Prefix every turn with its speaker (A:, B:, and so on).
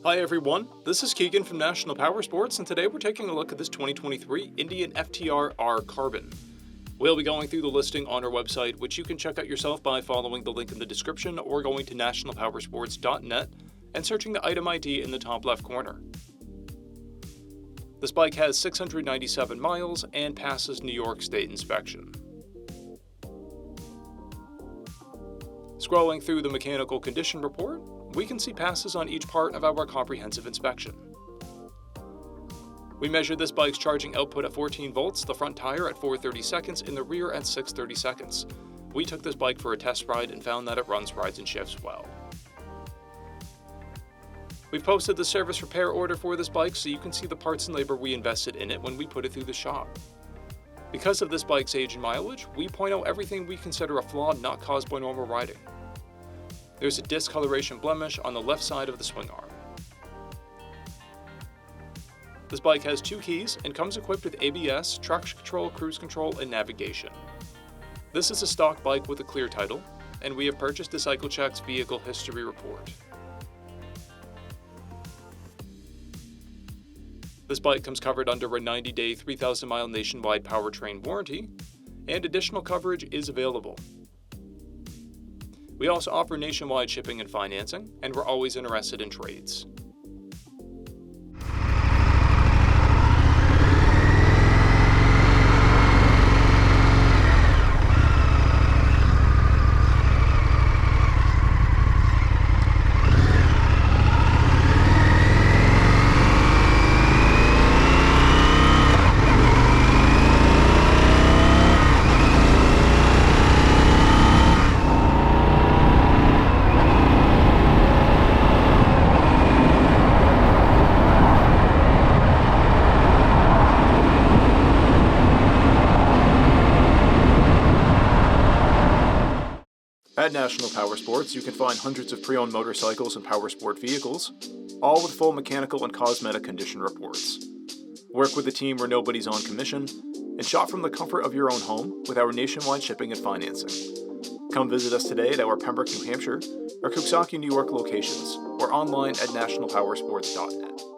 A: Hi everyone, this is Keegan from National Powersports, and today we're taking a look at this 2023 Indian FTR R Carbon. We'll be going through the listing on our website, which you can check out yourself by following the link in the description or going to nationalpowersports.net and searching the item ID in the top left corner. This bike has 697 miles and passes New York State inspection. Scrolling through the mechanical condition report, we can see passes on each part of our comprehensive inspection. We measured this bike's charging output at 14 volts, the front tire at 430 seconds, and the rear at 630 seconds. We took this bike for a test ride and found that it runs, rides, and shifts well. We've posted the service repair order for this bike so you can see the parts and labor we invested in it when we put it through the shop. Because of this bike's age and mileage, we point out everything we consider a flaw not caused by normal riding. There's a discoloration blemish on the left side of the swing arm. This bike has 2 keys and comes equipped with ABS, traction control, cruise control, and navigation. This is a stock bike with a clear title, and we have purchased a CycleCheck's vehicle history report. This bike comes covered under a 90-day, 3,000-mile nationwide powertrain warranty, and additional coverage is available. We also offer nationwide shipping and financing, and we're always interested in trades. At National Powersports, you can find hundreds of pre-owned motorcycles and powersport vehicles, all with full mechanical and cosmetic condition reports. Work with a team where nobody's on commission, and shop from the comfort of your own home with our nationwide shipping and financing. Come visit us today at our Pembroke, New Hampshire, or Coxsackie, New York locations, or online at nationalpowersports.net.